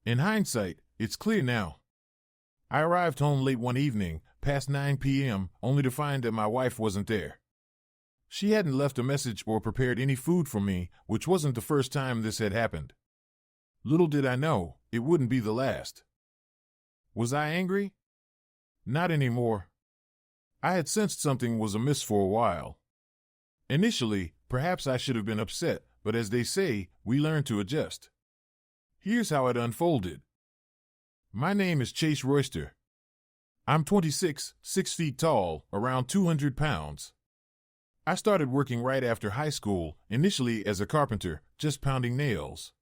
In hindsight, it's clear now. I arrived home late one evening, past 9 p.m., only to find that my wife wasn't there. She hadn't left a message or prepared any food for me, which wasn't the first time this had happened. Little did I know, it wouldn't be the last. Was I angry? Not anymore. I had sensed something was amiss for a while. Initially, perhaps I should have been upset, but as they say, we learn to adjust. Here's how it unfolded. My name is Chase Royster. I'm 26, 6 feet tall, around 200 pounds. I started working right after high school, initially as a carpenter, just pounding nails.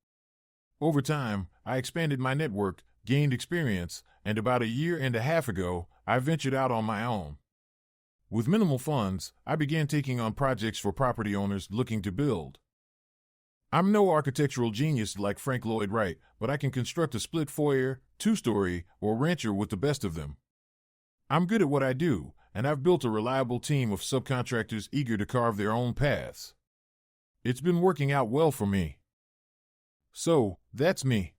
Over time, I expanded my network, gained experience, and about a year and a half ago, I ventured out on my own. With minimal funds, I began taking on projects for property owners looking to build. I'm no architectural genius like Frank Lloyd Wright, but I can construct a split foyer, two-story, or rancher with the best of them. I'm good at what I do, and I've built a reliable team of subcontractors eager to carve their own paths. It's been working out well for me. So, that's me.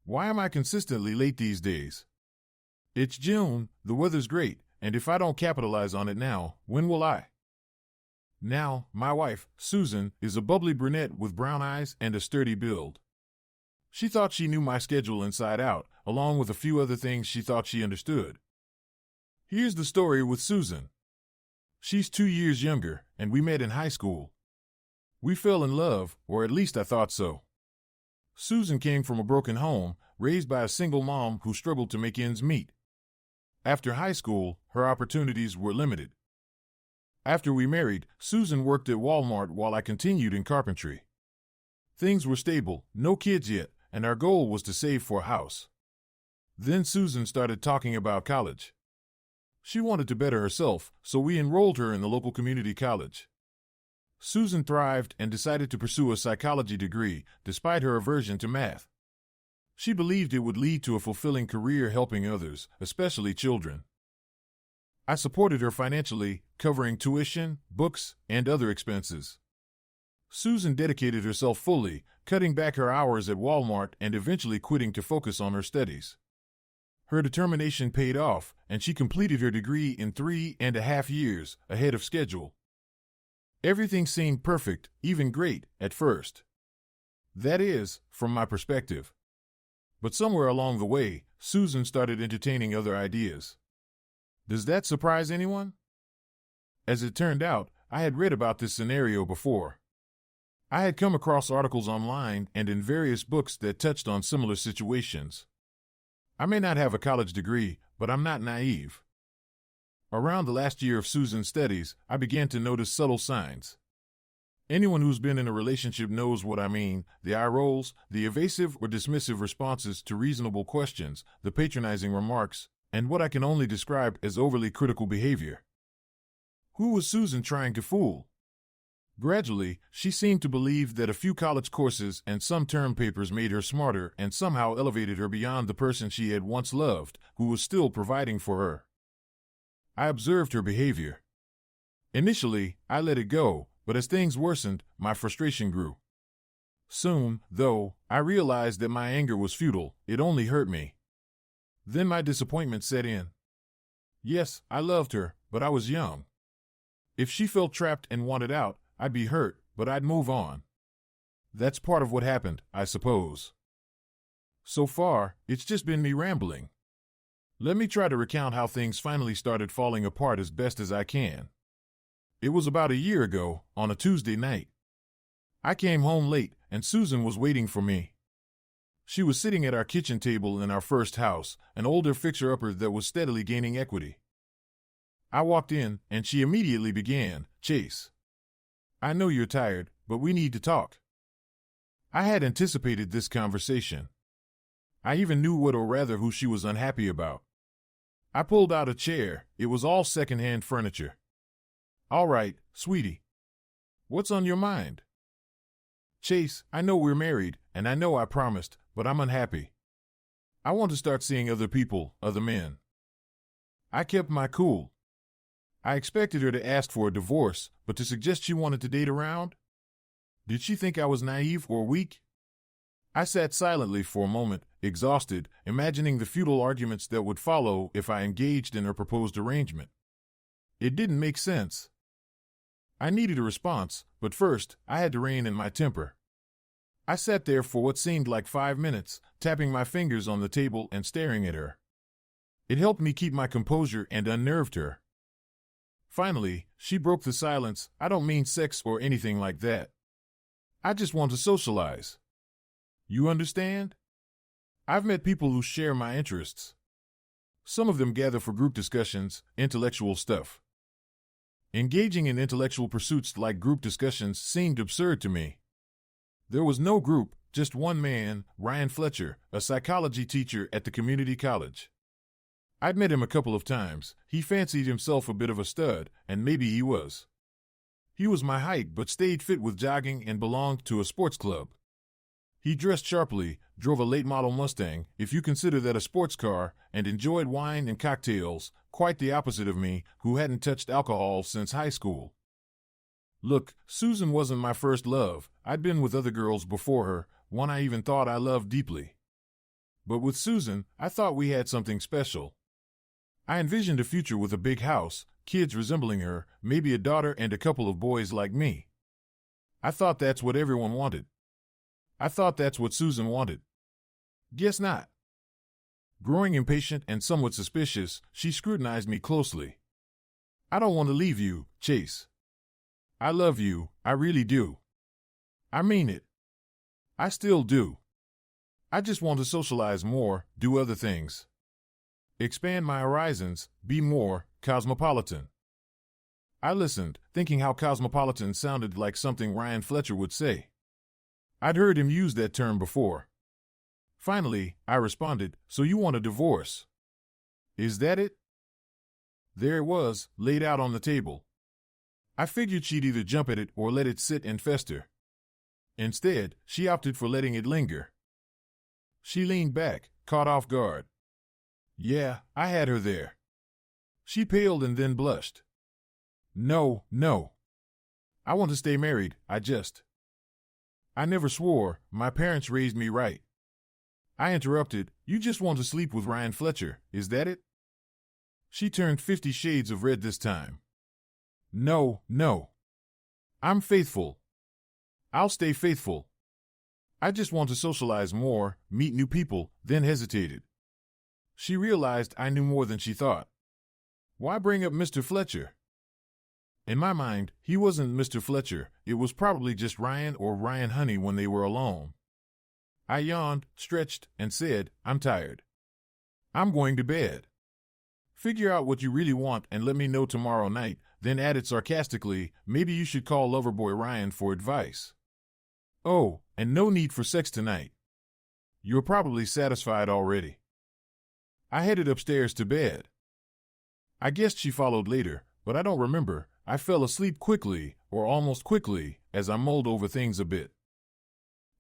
Why am I consistently late these days? It's June, the weather's great, and if I don't capitalize on it now, when will I? Now, my wife, Susan, is a bubbly brunette with brown eyes and a sturdy build. She thought she knew my schedule inside out, along with a few other things she thought she understood. Here's the story with Susan. She's 2 years younger, and we met in high school. We fell in love, or at least I thought so. Susan came from a broken home, raised by a single mom who struggled to make ends meet. After high school, her opportunities were limited. After we married, Susan worked at Walmart while I continued in carpentry. Things were stable, no kids yet, and our goal was to save for a house. Then Susan started talking about college. She wanted to better herself, so we enrolled her in the local community college. Susan thrived and decided to pursue a psychology degree, despite her aversion to math. She believed it would lead to a fulfilling career helping others, especially children. I supported her financially, covering tuition, books, and other expenses. Susan dedicated herself fully, cutting back her hours at Walmart and eventually quitting to focus on her studies. Her determination paid off, and she completed her degree in 3.5 years, ahead of schedule. Everything seemed perfect, even great, at first. That is, from my perspective. But somewhere along the way, Susan started entertaining other ideas. Does that surprise anyone? As it turned out, I had read about this scenario before. I had come across articles online and in various books that touched on similar situations. I may not have a college degree, but I'm not naive. Around the last year of Susan's studies, I began to notice subtle signs. Anyone who's been in a relationship knows what I mean: the eye rolls, the evasive or dismissive responses to reasonable questions, the patronizing remarks, and what I can only describe as overly critical behavior. Who was Susan trying to fool? Gradually, she seemed to believe that a few college courses and some term papers made her smarter and somehow elevated her beyond the person she had once loved, who was still providing for her. I observed her behavior. Initially, I let it go, but as things worsened, my frustration grew. Soon, though, I realized that my anger was futile. It only hurt me. Then my disappointment set in. Yes, I loved her, but I was young. If she felt trapped and wanted out, I'd be hurt, but I'd move on. That's part of what happened, I suppose. So far, it's just been me rambling. Let me try to recount how things finally started falling apart as best as I can. It was about a year ago, on a Tuesday night. I came home late, and Susan was waiting for me. She was sitting at our kitchen table in our first house, an older fixer-upper that was steadily gaining equity. I walked in, and she immediately began, "Chase, I know you're tired, but we need to talk." I had anticipated this conversation. I even knew what, or rather who, she was unhappy about. I pulled out a chair. It was all second-hand furniture. "All right, sweetie. What's on your mind?" "Chase, I know we're married, and I know I promised, but I'm unhappy. I want to start seeing other people, other men." I kept my cool. I expected her to ask for a divorce, but to suggest she wanted to date around? Did she think I was naive or weak? I sat silently for a moment, exhausted, imagining the futile arguments that would follow if I engaged in her proposed arrangement. It didn't make sense. I needed a response, but first, I had to rein in my temper. I sat there for what seemed like 5 minutes, tapping my fingers on the table and staring at her. It helped me keep my composure and unnerved her. Finally, she broke the silence. I don't mean sex or anything like that. I just want to socialize. You understand? I've met people who share my interests. Some of them gather for group discussions, intellectual stuff. Engaging in intellectual pursuits like group discussions seemed absurd to me. There was no group, just one man, Ryan Fletcher, a psychology teacher at the community college. I'd met him a couple of times. He fancied himself a bit of a stud, and maybe he was. He was my height but stayed fit with jogging and belonged to a sports club. He dressed sharply, drove a late-model Mustang, if you consider that a sports car, and enjoyed wine and cocktails, quite the opposite of me, who hadn't touched alcohol since high school. Look, Susan wasn't my first love. I'd been with other girls before her, one I even thought I loved deeply. But with Susan, I thought we had something special. I envisioned a future with a big house, kids resembling her, maybe a daughter and a couple of boys like me. I thought that's what everyone wanted. I thought that's what Susan wanted. Guess not. Growing impatient and somewhat suspicious, she scrutinized me closely. I don't want to leave you, Chase. I love you, I really do. I mean it. I still do. I just want to socialize more, do other things. Expand my horizons, be more cosmopolitan. I listened, thinking how cosmopolitan sounded like something Ryan Fletcher would say. I'd heard him use that term before. Finally, I responded, so you want a divorce? Is that it? There it was, laid out on the table. I figured she'd either jump at it or let it sit and fester. Instead, she opted for letting it linger. She leaned back, caught off guard. Yeah, I had her there. She paled and then blushed. No. I want to stay married, I never swore, my parents raised me right. I interrupted, you just want to sleep with Ryan Fletcher, is that it? She turned 50 shades of red this time. No. I'm faithful. I'll stay faithful. I just want to socialize more, meet new people, then hesitated. She realized I knew more than she thought. Why bring up Mr. Fletcher? In my mind, he wasn't Mr. Fletcher, it was probably just Ryan or Ryan Honey when they were alone. I yawned, stretched, and said, I'm tired. I'm going to bed. Figure out what you really want and let me know tomorrow night, then added sarcastically, maybe you should call Loverboy Ryan for advice. Oh, and no need for sex tonight. You're probably satisfied already. I headed upstairs to bed. I guessed she followed later, but I don't remember. I fell asleep quickly, or almost quickly, as I mulled over things a bit.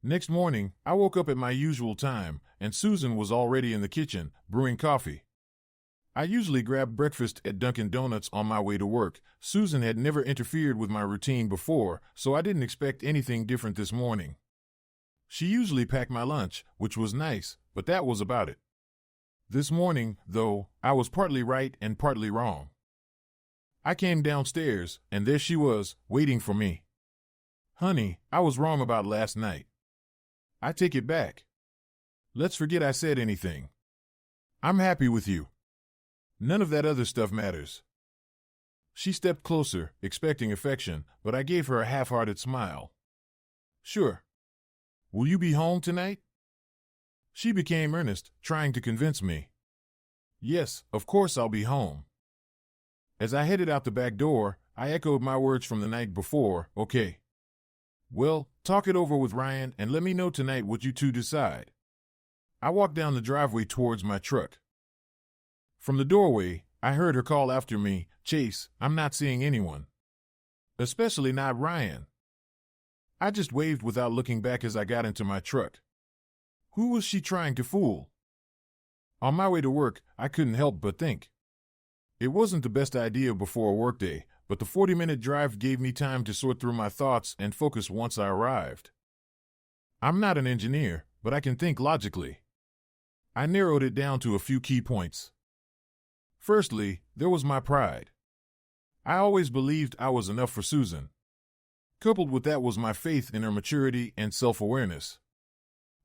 Next morning, I woke up at my usual time, and Susan was already in the kitchen, brewing coffee. I usually grab breakfast at Dunkin' Donuts on my way to work. Susan had never interfered with my routine before, so I didn't expect anything different this morning. She usually packed my lunch, which was nice, but that was about it. This morning, though, I was partly right and partly wrong. I came downstairs, and there she was, waiting for me. Honey, I was wrong about last night. I take it back. Let's forget I said anything. I'm happy with you. None of that other stuff matters. She stepped closer, expecting affection, but I gave her a half-hearted smile. Sure. Will you be home tonight? She became earnest, trying to convince me. Yes, of course I'll be home. As I headed out the back door, I echoed my words from the night before, okay. Well, talk it over with Ryan and let me know tonight what you two decide. I walked down the driveway towards my truck. From the doorway, I heard her call after me, Chase, I'm not seeing anyone. Especially not Ryan. I just waved without looking back as I got into my truck. Who was she trying to fool? On my way to work, I couldn't help but think. It wasn't the best idea before a workday, but the 40-minute drive gave me time to sort through my thoughts and focus once I arrived. I'm not an engineer, but I can think logically. I narrowed it down to a few key points. Firstly, there was my pride. I always believed I was enough for Susan. Coupled with that was my faith in her maturity and self-awareness.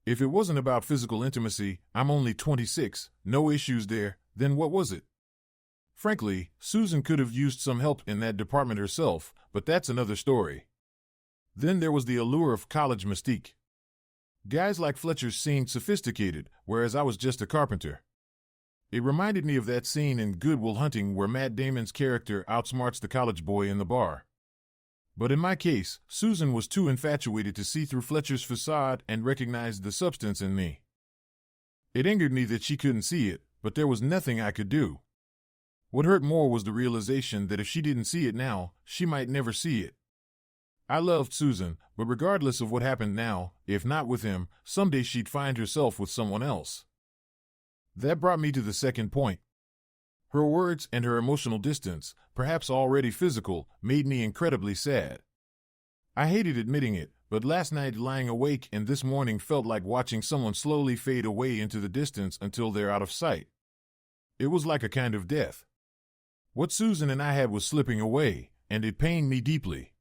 If it wasn't about physical intimacy, I'm only 26, no issues there, then what was it? Frankly, Susan could have used some help in that department herself, but that's another story. Then there was the allure of college mystique. Guys like Fletcher seemed sophisticated, whereas I was just a carpenter. It reminded me of that scene in Good Will Hunting where Matt Damon's character outsmarts the college boy in the bar. But in my case, Susan was too infatuated to see through Fletcher's facade and recognize the substance in me. It angered me that she couldn't see it, but there was nothing I could do. What hurt more was the realization that if she didn't see it now, she might never see it. I loved Susan, but regardless of what happened now, if not with him, someday she'd find herself with someone else. That brought me to the second point. Her words and her emotional distance, perhaps already physical, made me incredibly sad. I hated admitting it, but last night lying awake and this morning felt like watching someone slowly fade away into the distance until they're out of sight. It was like a kind of death. What Susan and I had was slipping away, and it pained me deeply.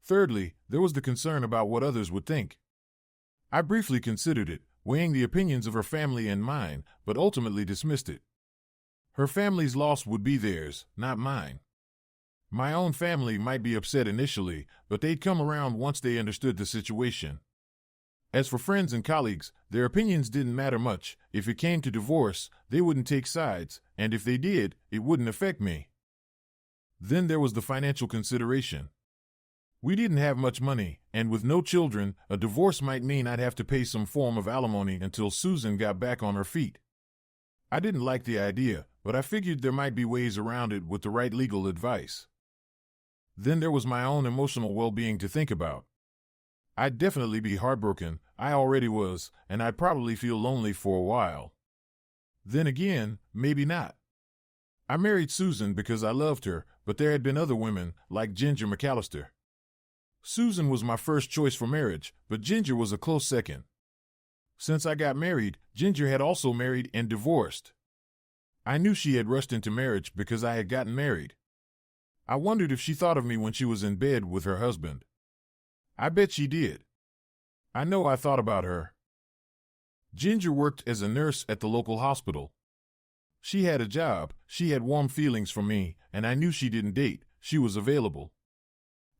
Thirdly, there was the concern about what others would think. I briefly considered it, weighing the opinions of her family and mine, but ultimately dismissed it. Her family's loss would be theirs, not mine. My own family might be upset initially, but they'd come around once they understood the situation. As for friends and colleagues, their opinions didn't matter much. If it came to divorce, they wouldn't take sides, and if they did, it wouldn't affect me. Then there was the financial consideration. We didn't have much money, and with no children, a divorce might mean I'd have to pay some form of alimony until Susan got back on her feet. I didn't like the idea, but I figured there might be ways around it with the right legal advice. Then there was my own emotional well-being to think about. I'd definitely be heartbroken, I already was, and I'd probably feel lonely for a while. Then again, maybe not. I married Susan because I loved her, but there had been other women, like Ginger McAllister. Susan was my first choice for marriage, but Ginger was a close second. Since I got married, Ginger had also married and divorced. I knew she had rushed into marriage because I had gotten married. I wondered if she thought of me when she was in bed with her husband. I bet she did. I know I thought about her. Ginger worked as a nurse at the local hospital. She had a job, she had warm feelings for me, and I knew she didn't date, she was available.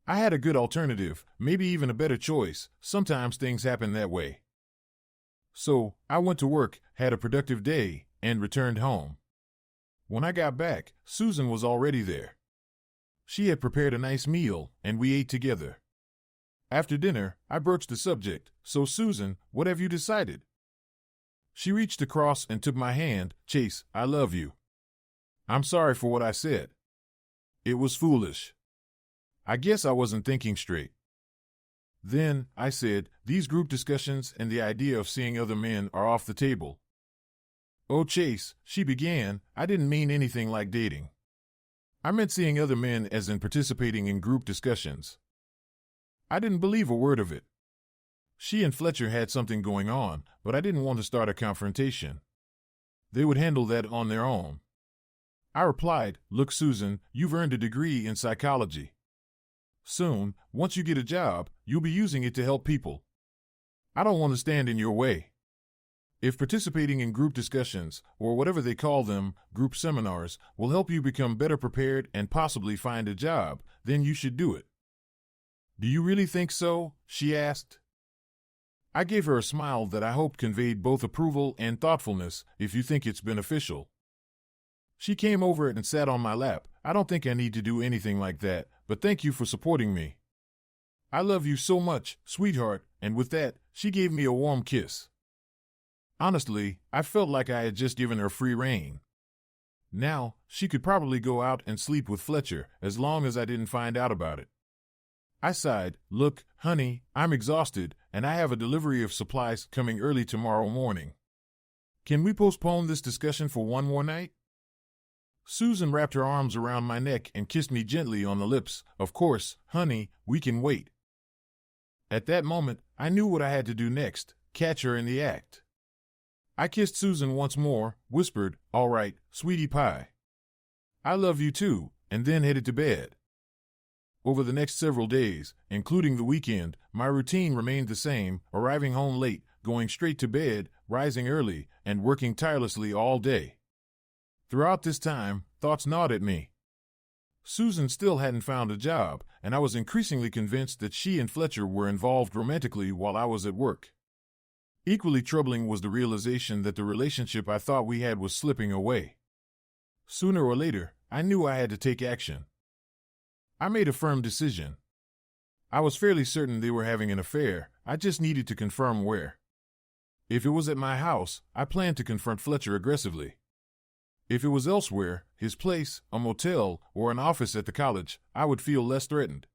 I had a good alternative, maybe even a better choice. Sometimes things happen that way. So, I went to work, had a productive day, and returned home. When I got back, Susan was already there. She had prepared a nice meal, and we ate together. After dinner, I broached the subject. So, Susan, what have you decided? She reached across and took my hand. Chase, I love you. I'm sorry for what I said. It was foolish. I guess I wasn't thinking straight. Then, I said, these group discussions and the idea of seeing other men are off the table. Oh, Chase, she began, I didn't mean anything like dating. I meant seeing other men as in participating in group discussions. I didn't believe a word of it. She and Fletcher had something going on, but I didn't want to start a confrontation. They would handle that on their own. I replied, look, Susan, you've earned a degree in psychology. Soon, once you get a job, you'll be using it to help people. I don't want to stand in your way. If participating in group discussions, or whatever they call them, group seminars, will help you become better prepared and possibly find a job, then you should do it. Do you really think so? She asked. I gave her a smile that I hoped conveyed both approval and thoughtfulness, if you think it's beneficial. She came over and sat on my lap. I don't think I need to do anything like that, but thank you for supporting me. I love you so much, sweetheart, and with that, she gave me a warm kiss. Honestly, I felt like I had just given her free rein. Now, she could probably go out and sleep with Fletcher, as long as I didn't find out about it. I sighed, look, honey, I'm exhausted, and I have a delivery of supplies coming early tomorrow morning. Can we postpone this discussion for one more night? Susan wrapped her arms around my neck and kissed me gently on the lips. Of course, honey, we can wait. At that moment, I knew what I had to do next, catch her in the act. I kissed Susan once more, whispered, "All right, sweetie pie. I love you too," and then headed to bed. Over the next several days, including the weekend, my routine remained the same, arriving home late, going straight to bed, rising early, and working tirelessly all day. Throughout this time, thoughts gnawed at me. Susan still hadn't found a job, and I was increasingly convinced that she and Fletcher were involved romantically while I was at work. Equally troubling was the realization that the relationship I thought we had was slipping away. Sooner or later, I knew I had to take action. I made a firm decision. I was fairly certain they were having an affair, I just needed to confirm where. If it was at my house, I planned to confront Fletcher aggressively. If it was elsewhere, his place, a motel, or an office at the college, I would feel less threatened.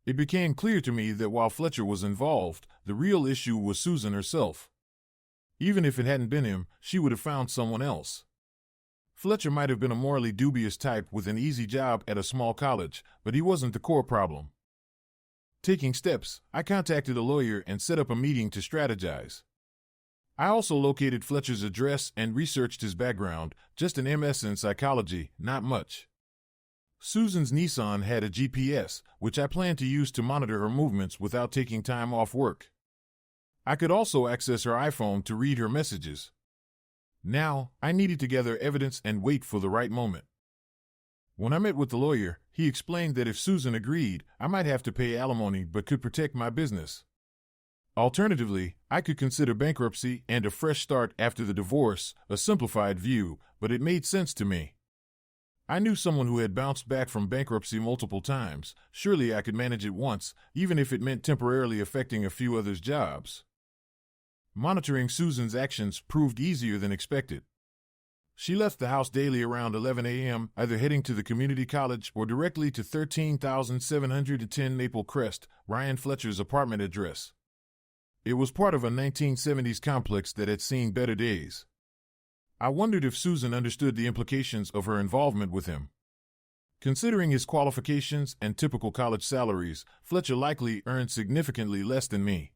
It became clear to me that while Fletcher was involved, the real issue was Susan herself. Even if it hadn't been him, she would have found someone else. Fletcher might have been a morally dubious type with an easy job at a small college, but he wasn't the core problem. Taking steps, I contacted a lawyer and set up a meeting to strategize. I also located Fletcher's address and researched his background, just an MS in psychology, not much. Susan's Nissan had a GPS, which I planned to use to monitor her movements without taking time off work. I could also access her iPhone to read her messages. Now, I needed to gather evidence and wait for the right moment. When I met with the lawyer, he explained that if Susan agreed, I might have to pay alimony but could protect my business. Alternatively, I could consider bankruptcy and a fresh start after the divorce, a simplified view, but it made sense to me. I knew someone who had bounced back from bankruptcy multiple times. Surely I could manage it once, even if it meant temporarily affecting a few others' jobs. Monitoring Susan's actions proved easier than expected. She left the house daily around 11 a.m., either heading to the community college or directly to 13,710 Maple Crest, Ryan Fletcher's apartment address. It was part of a 1970s complex that had seen better days. I wondered if Susan understood the implications of her involvement with him. Considering his qualifications and typical college salaries, Fletcher likely earned significantly less than me.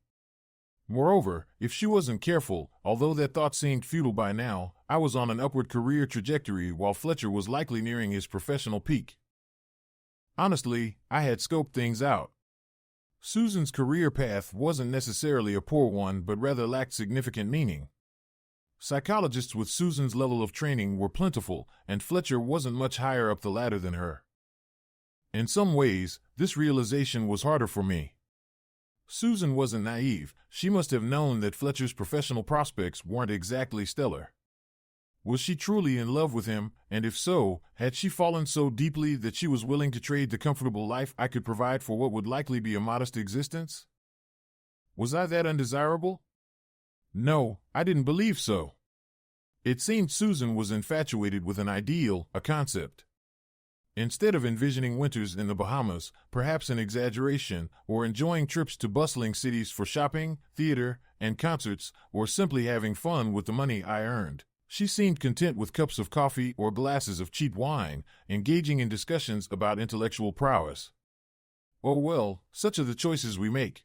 Moreover, if she wasn't careful, although that thought seemed futile by now, I was on an upward career trajectory while Fletcher was likely nearing his professional peak. Honestly, I had scoped things out. Susan's career path wasn't necessarily a poor one but rather lacked significant meaning. Psychologists with Susan's level of training were plentiful, and Fletcher wasn't much higher up the ladder than her. In some ways, this realization was harder for me. Susan wasn't naive. She must have known that Fletcher's professional prospects weren't exactly stellar. Was she truly in love with him, and if so, had she fallen so deeply that she was willing to trade the comfortable life I could provide for what would likely be a modest existence? Was I that undesirable? No, I didn't believe so. It seemed Susan was infatuated with an ideal, a concept. Instead of envisioning winters in the Bahamas, perhaps an exaggeration, or enjoying trips to bustling cities for shopping, theater, and concerts, or simply having fun with the money I earned, she seemed content with cups of coffee or glasses of cheap wine, engaging in discussions about intellectual prowess. Oh well, such are the choices we make.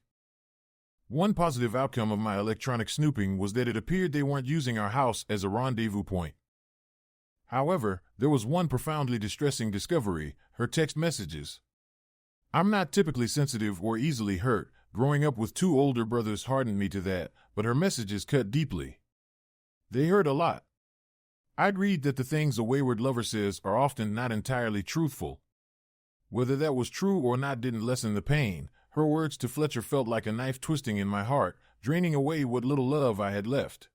One positive outcome of my electronic snooping was that it appeared they weren't using our house as a rendezvous point. However, there was one profoundly distressing discovery: her text messages. I'm not typically sensitive or easily hurt. Growing up with two older brothers hardened me to that, but her messages cut deeply. They hurt a lot. I'd read that the things a wayward lover says are often not entirely truthful. Whether that was true or not didn't lessen the pain. Her words to Fletcher felt like a knife twisting in my heart, draining away what little love I had left.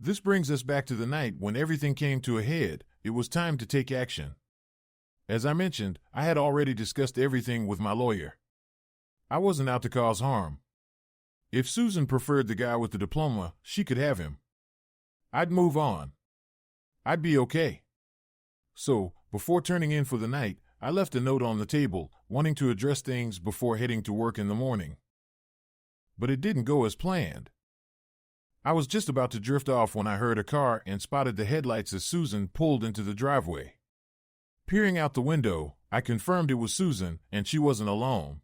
This brings us back to the night when everything came to a head. It was time to take action. As I mentioned, I had already discussed everything with my lawyer. I wasn't out to cause harm. If Susan preferred the guy with the diploma, she could have him. I'd move on. I'd be okay. So, before turning in for the night, I left a note on the table, wanting to address things before heading to work in the morning. But it didn't go as planned. I was just about to drift off when I heard a car and spotted the headlights as Susan pulled into the driveway. Peering out the window, I confirmed it was Susan, and she wasn't alone.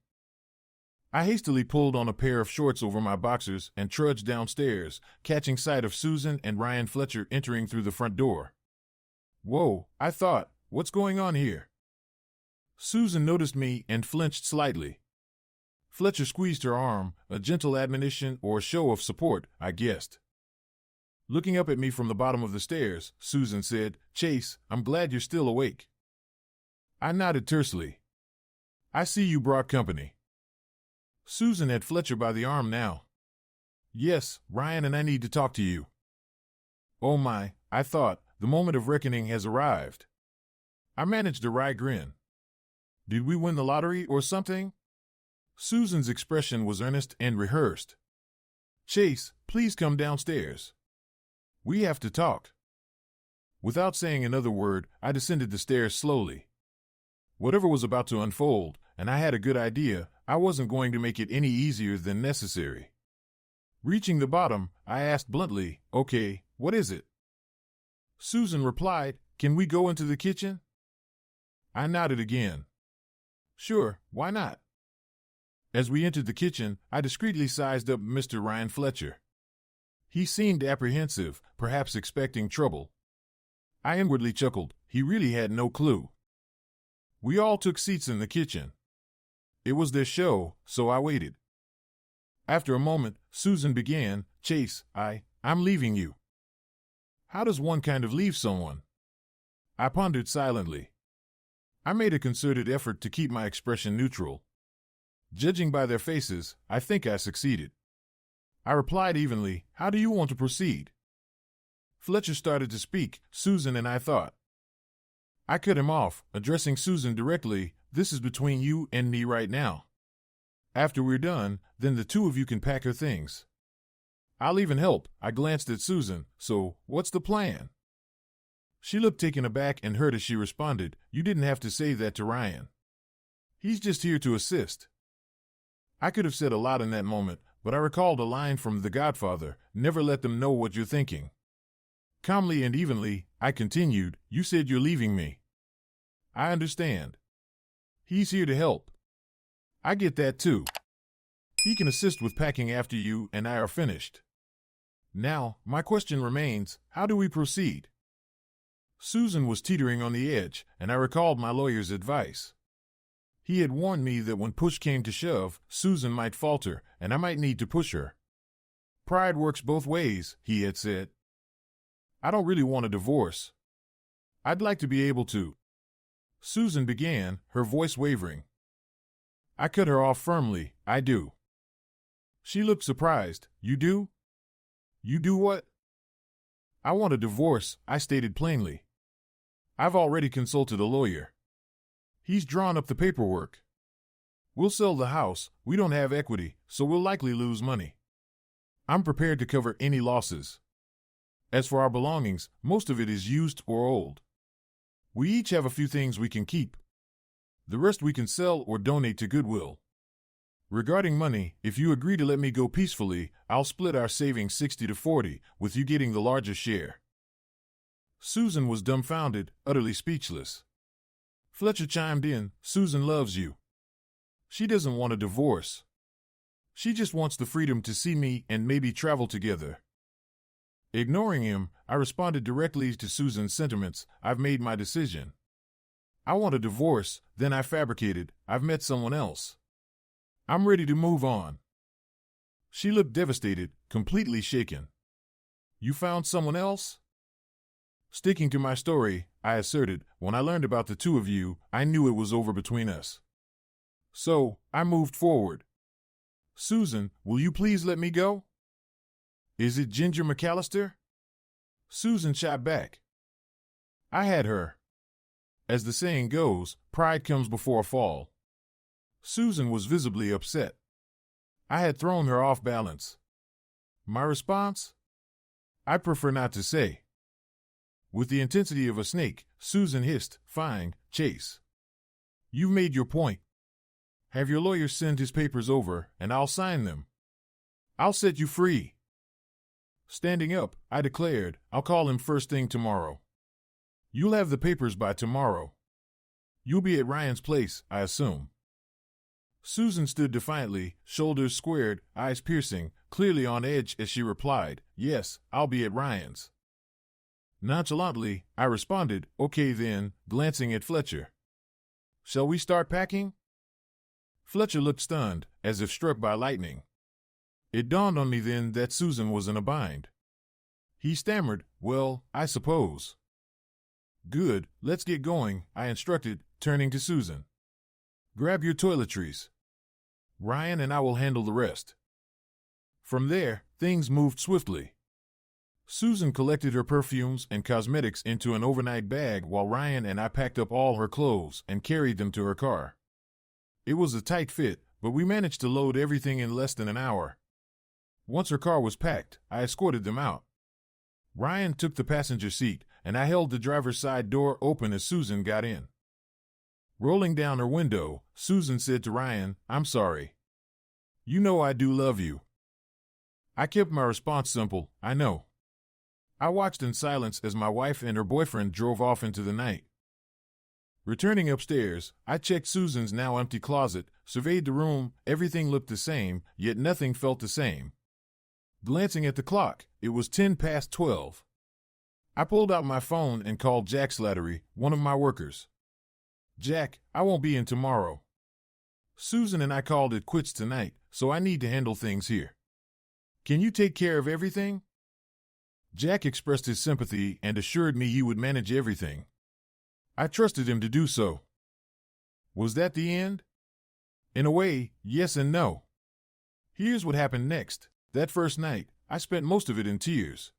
I hastily pulled on a pair of shorts over my boxers and trudged downstairs, catching sight of Susan and Ryan Fletcher entering through the front door. Whoa, I thought, what's going on here? Susan noticed me and flinched slightly. Fletcher squeezed her arm, a gentle admonition or a show of support, I guessed. Looking up at me from the bottom of the stairs, Susan said, "Chase, I'm glad you're still awake." I nodded tersely. "I see you brought company." Susan had Fletcher by the arm now. "Yes, Ryan and I need to talk to you." Oh my, I thought, the moment of reckoning has arrived. I managed a wry grin. Did we win the lottery or something? Susan's expression was earnest and rehearsed. "Chase, please come downstairs. We have to talk." Without saying another word, I descended the stairs slowly. Whatever was about to unfold, and I had a good idea, I wasn't going to make it any easier than necessary. Reaching the bottom, I asked bluntly, "Okay, what is it?" Susan replied, "Can we go into the kitchen?" I nodded again. "Sure, why not?" As we entered the kitchen, I discreetly sized up Mr. Ryan Fletcher. He seemed apprehensive, perhaps expecting trouble. I inwardly chuckled. He really had no clue. We all took seats in the kitchen. It was their show, so I waited. After a moment, Susan began, "Chase, I'm leaving you." How does one kind of leave someone? I pondered silently. I made a concerted effort to keep my expression neutral. Judging by their faces, I think I succeeded. I replied evenly, "How do you want to proceed?" Fletcher started to speak, Susan and I thought. I cut him off, addressing Susan directly, "This is between you and me right now. After we're done, then the two of you can pack her things. I'll even help." I glanced at Susan. "So, what's the plan?" She looked taken aback and hurt as she responded, "You didn't have to say that to Ryan. He's just here to assist." I could have said a lot in that moment, but I recalled a line from The Godfather, "Never let them know what you're thinking." Calmly and evenly, I continued, "You said you're leaving me. I understand. He's here to help. I get that too. He can assist with packing after you and I are finished. Now, my question remains, how do we proceed?" Susan was teetering on the edge, and I recalled my lawyer's advice. He had warned me that when push came to shove, Susan might falter, and I might need to push her. "Pride works both ways," he had said. "I don't really want a divorce. I'd like to be able to." Susan began, her voice wavering. I cut her off firmly, "I do." She looked surprised. "You do?" "You do what?" "I want a divorce," I stated plainly. "I've already consulted a lawyer. He's drawn up the paperwork. We'll sell the house. We don't have equity, so we'll likely lose money. I'm prepared to cover any losses. As for our belongings, most of it is used or old. We each have a few things we can keep. The rest we can sell or donate to Goodwill. Regarding money, if you agree to let me go peacefully, I'll split our savings 60-40, with you getting the larger share." Susan was dumbfounded, utterly speechless. Fletcher chimed in, "Susan loves you. She doesn't want a divorce. She just wants the freedom to see me and maybe travel together." Ignoring him, I responded directly to Susan's sentiments, "I've made my decision. I want a divorce." Then I fabricated, "I've met someone else. I'm ready to move on." She looked devastated, completely shaken. "You found someone else?" Sticking to my story, I asserted, "When I learned about the two of you, I knew it was over between us. So, I moved forward. Susan, will you please let me go?" "Is it Ginger McAllister?" Susan shot back. I had her. As the saying goes, pride comes before a fall. Susan was visibly upset. I had thrown her off balance. My response? I prefer not to say. With the intensity of a snake, Susan hissed, "Fine, Chase. You've made your point. Have your lawyer send his papers over, and I'll sign them. I'll set you free." Standing up, I declared, "I'll call him first thing tomorrow. You'll have the papers by tomorrow. You'll be at Ryan's place, I assume." Susan stood defiantly, shoulders squared, eyes piercing, clearly on edge as she replied, "Yes, I'll be at Ryan's." Nonchalantly, I responded, "Okay then," glancing at Fletcher. "Shall we start packing?" Fletcher looked stunned, as if struck by lightning. It dawned on me then that Susan was in a bind. He stammered, "Well, I suppose." "Good, let's get going," I instructed, turning to Susan. "Grab your toiletries. Ryan and I will handle the rest." From there, things moved swiftly. Susan collected her perfumes and cosmetics into an overnight bag while Ryan and I packed up all her clothes and carried them to her car. It was a tight fit, but we managed to load everything in less than an hour. Once her car was packed, I escorted them out. Ryan took the passenger seat, and I held the driver's side door open as Susan got in. Rolling down her window, Susan said to Ryan, "I'm sorry. You know I do love you." I kept my response simple, "I know." I watched in silence as my wife and her boyfriend drove off into the night. Returning upstairs, I checked Susan's now empty closet, surveyed the room. Everything looked the same, yet nothing felt the same. Glancing at the clock, it was 12:10. I pulled out my phone and called Jack Slattery, one of my workers. "Jack, I won't be in tomorrow. Susan and I called it quits tonight, so I need to handle things here. Can you take care of everything?" Jack expressed his sympathy and assured me he would manage everything. I trusted him to do so. Was that the end? In a way, yes and no. Here's what happened next. That first night, I spent most of it in tears.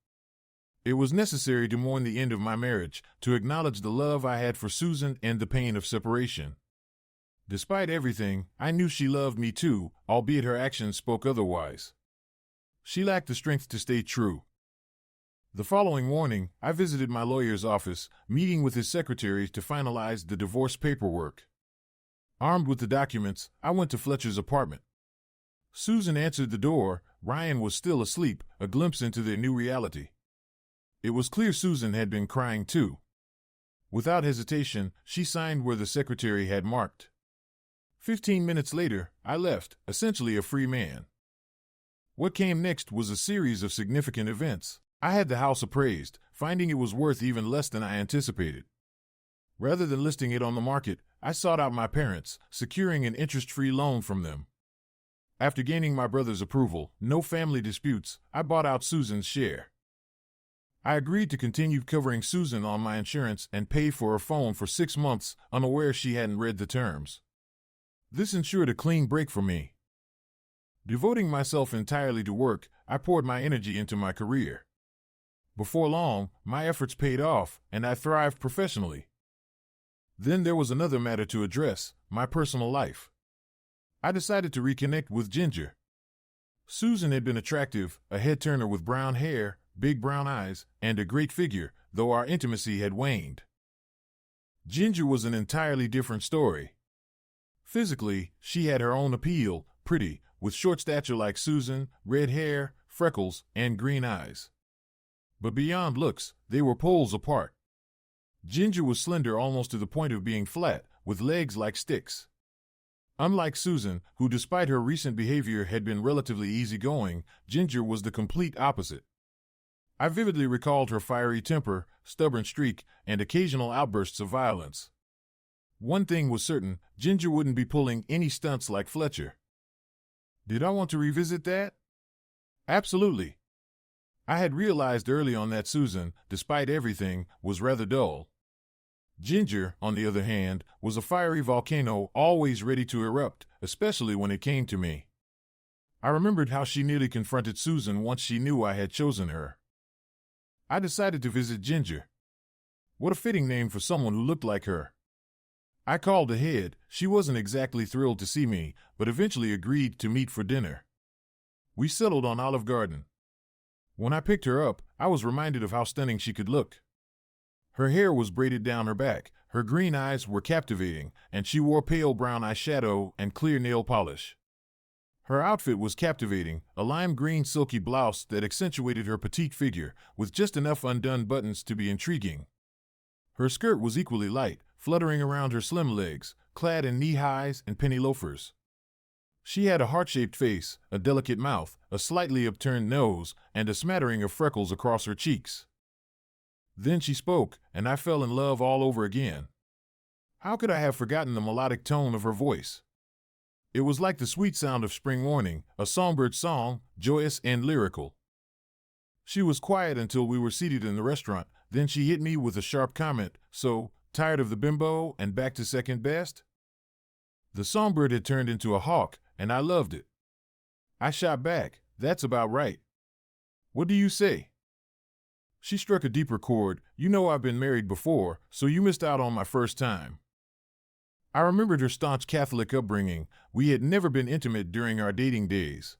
It was necessary to mourn the end of my marriage, to acknowledge the love I had for Susan and the pain of separation. Despite everything, I knew she loved me too, albeit her actions spoke otherwise. She lacked the strength to stay true. The following morning, I visited my lawyer's office, meeting with his secretary to finalize the divorce paperwork. Armed with the documents, I went to Fletcher's apartment. Susan answered the door. Ryan was still asleep, a glimpse into their new reality. It was clear Susan had been crying too. Without hesitation, she signed where the secretary had marked. 15 minutes later, I left, essentially a free man. What came next was a series of significant events. I had the house appraised, finding it was worth even less than I anticipated. Rather than listing it on the market, I sought out my parents, securing an interest-free loan from them. After gaining my brother's approval, no family disputes, I bought out Susan's share. I agreed to continue covering Susan on my insurance and pay for her phone for 6 months, unaware she hadn't read the terms. This ensured a clean break for me. Devoting myself entirely to work, I poured my energy into my career. Before long, my efforts paid off, and I thrived professionally. Then there was another matter to address, my personal life. I decided to reconnect with Ginger. Susan had been attractive, a head-turner with brown hair, big brown eyes, and a great figure, though our intimacy had waned. Ginger was an entirely different story. Physically, she had her own appeal, pretty, with short stature like Susan, red hair, freckles, and green eyes. But beyond looks, they were poles apart. Ginger was slender almost to the point of being flat, with legs like sticks. Unlike Susan, who despite her recent behavior had been relatively easygoing, Ginger was the complete opposite. I vividly recalled her fiery temper, stubborn streak, and occasional outbursts of violence. One thing was certain, Ginger wouldn't be pulling any stunts like Fletcher. Did I want to revisit that? Absolutely. I had realized early on that Susan, despite everything, was rather dull. Ginger, on the other hand, was a fiery volcano always ready to erupt, especially when it came to me. I remembered how she nearly confronted Susan once she knew I had chosen her. I decided to visit Ginger. What a fitting name for someone who looked like her. I called ahead. She wasn't exactly thrilled to see me, but eventually agreed to meet for dinner. We settled on Olive Garden. When I picked her up, I was reminded of how stunning she could look. Her hair was braided down her back, her green eyes were captivating, and she wore pale brown eyeshadow and clear nail polish. Her outfit was captivating, a lime green silky blouse that accentuated her petite figure, with just enough undone buttons to be intriguing. Her skirt was equally light, fluttering around her slim legs, clad in knee-highs and penny loafers. She had a heart-shaped face, a delicate mouth, a slightly upturned nose, and a smattering of freckles across her cheeks. Then she spoke, and I fell in love all over again. How could I have forgotten the melodic tone of her voice? It was like the sweet sound of spring morning, a songbird song, joyous and lyrical. She was quiet until we were seated in the restaurant, then she hit me with a sharp comment, "So, tired of the bimbo and back to second best?" The songbird had turned into a hawk, and I loved it. I shot back, "That's about right. What do you say?" She struck a deeper chord, "You know I've been married before, so you missed out on my first time." I remembered her staunch Catholic upbringing. We had never been intimate during our dating days.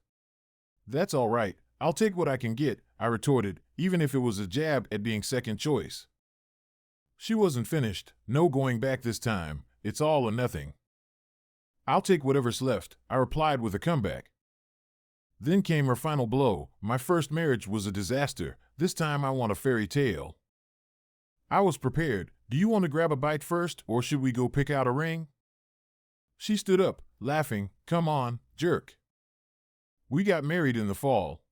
"That's all right. I'll take what I can get," I retorted, even if it was a jab at being second choice. She wasn't finished. "No going back this time. It's all or nothing." "I'll take whatever's left," I replied with a comeback. Then came her final blow. My first marriage was a disaster. This time I want a fairy tale. I was prepared. "Do you want to grab a bite first, or should we go pick out a ring?" She stood up, laughing. "Come on, jerk." We got married in the fall.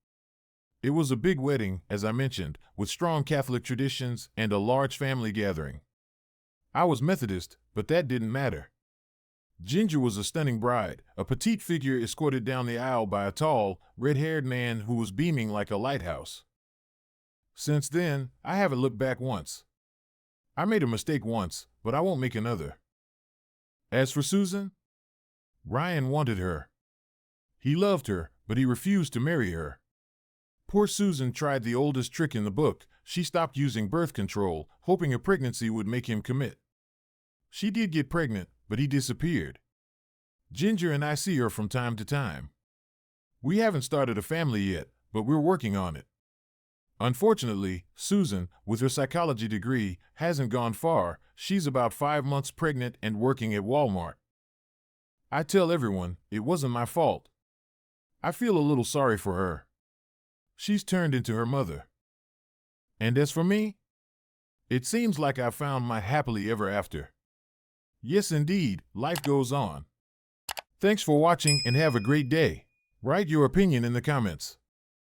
It was a big wedding, as I mentioned, with strong Catholic traditions and a large family gathering. I was Methodist, but that didn't matter. Ginger was a stunning bride, a petite figure escorted down the aisle by a tall, red-haired man who was beaming like a lighthouse. Since then, I haven't looked back once. I made a mistake once, but I won't make another. As for Susan, Ryan wanted her. He loved her, but he refused to marry her. Poor Susan tried the oldest trick in the book. She stopped using birth control, hoping a pregnancy would make him commit. She did get pregnant, but he disappeared. Ginger and I see her from time to time. We haven't started a family yet, but we're working on it. Unfortunately, Susan, with her psychology degree, hasn't gone far. She's about 5 months pregnant and working at Walmart. I tell everyone, it wasn't my fault. I feel a little sorry for her. She's turned into her mother. And as for me, it seems like I found my happily ever after. Yes, indeed, life goes on. Thanks for watching and have a great day. Write your opinion in the comments.